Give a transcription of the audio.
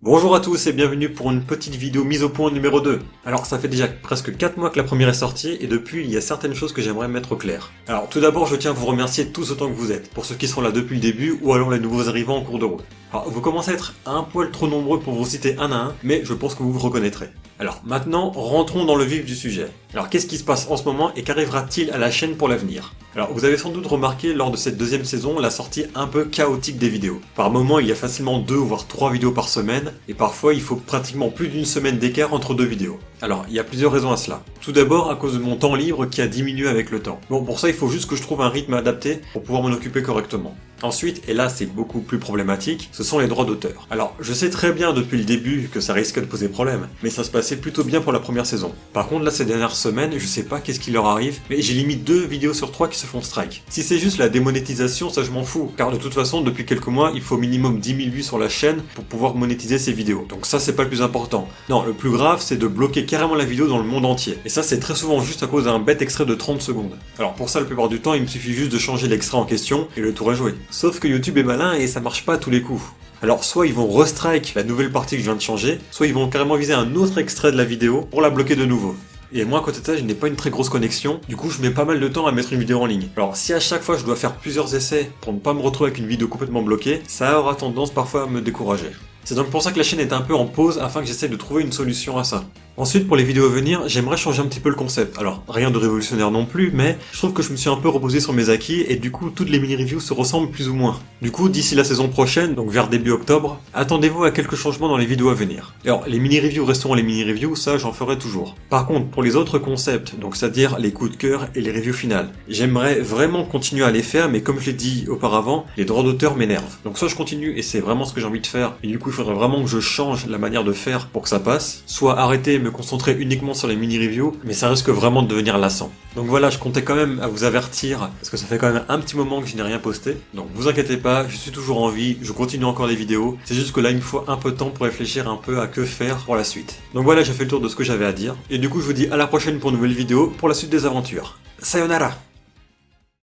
Bonjour à tous et bienvenue pour une petite vidéo mise au point numéro 2. Alors ça fait déjà presque 4 mois que la première est sortie et depuis il y a certaines choses que j'aimerais mettre au clair. Alors tout d'abord je tiens à vous remercier tous autant que vous êtes, pour ceux qui sont là depuis le début ou alors les nouveaux arrivants en cours de route. Alors vous commencez à être un poil trop nombreux pour vous citer un à un, mais je pense que vous vous reconnaîtrez. Alors maintenant rentrons dans le vif du sujet. Alors qu'est-ce qui se passe en ce moment et qu'arrivera-t-il à la chaîne pour l'avenir? Alors vous avez sans doute remarqué lors de cette deuxième saison la sortie un peu chaotique des vidéos. Par moments il y a facilement 2 voire 3 vidéos par semaine et parfois il faut pratiquement plus d'une semaine d'écart entre 2 vidéos. Alors il y a plusieurs raisons à cela. Tout d'abord à cause de mon temps libre qui a diminué avec le temps. Bon pour ça il faut juste que je trouve un rythme adapté pour pouvoir m'en occuper correctement. Ensuite, et là c'est beaucoup plus problématique, ce sont les droits d'auteur. Alors, je sais très bien depuis le début que ça risque de poser problème, mais ça se passait plutôt bien pour la première saison. Par contre, là ces dernières semaines, je sais pas qu'est-ce qui leur arrive, mais j'ai limite 2 vidéos sur 3 qui se font strike. Si c'est juste la démonétisation, ça je m'en fous, car de toute façon, depuis quelques mois, il faut au minimum 10 000 vues sur la chaîne pour pouvoir monétiser ces vidéos. Donc ça c'est pas le plus important. Non, le plus grave c'est de bloquer carrément la vidéo dans le monde entier. Et ça c'est très souvent juste à cause d'un bête extrait de 30 secondes. Alors pour ça, la plupart du temps, il me suffit juste de changer l'extrait en question et le tour est joué. Sauf que YouTube est malin et ça marche pas à tous les coups. Alors soit ils vont restrike la nouvelle partie que je viens de changer, soit ils vont carrément viser un autre extrait de la vidéo pour la bloquer de nouveau. Et moi à côté de ça je n'ai pas une très grosse connexion, du coup je mets pas mal de temps à mettre une vidéo en ligne. Alors si à chaque fois je dois faire plusieurs essais pour ne pas me retrouver avec une vidéo complètement bloquée, ça aura tendance parfois à me décourager. C'est donc pour ça que la chaîne est un peu en pause afin que j'essaie de trouver une solution à ça. Ensuite, pour les vidéos à venir, j'aimerais changer un petit peu le concept. Alors, rien de révolutionnaire non plus, mais je trouve que je me suis un peu reposé sur mes acquis et du coup, toutes les mini-reviews se ressemblent plus ou moins. Du coup, d'ici la saison prochaine, donc vers début octobre, attendez-vous à quelques changements dans les vidéos à venir. Alors, les mini-reviews resteront les mini-reviews, ça j'en ferai toujours. Par contre, pour les autres concepts, donc c'est-à-dire les coups de cœur et les reviews finales, j'aimerais vraiment continuer à les faire, mais comme je l'ai dit auparavant, les droits d'auteur m'énervent. Donc soit je continue et c'est vraiment ce que j'ai envie de faire, et du coup il faudrait vraiment que je change la manière de faire pour que ça passe, soit arrêter et me concentrer uniquement sur les mini-reviews, mais ça risque vraiment de devenir lassant. Donc voilà, je comptais quand même à vous avertir, parce que ça fait quand même un petit moment que je n'ai rien posté, donc vous inquiétez pas, je suis toujours en vie, je continue encore les vidéos, c'est juste que là il me faut un peu de temps pour réfléchir un peu à que faire pour la suite. Donc voilà, j'ai fait le tour de ce que j'avais à dire, et du coup je vous dis à la prochaine pour une nouvelle vidéo, pour la suite des aventures. Sayonara!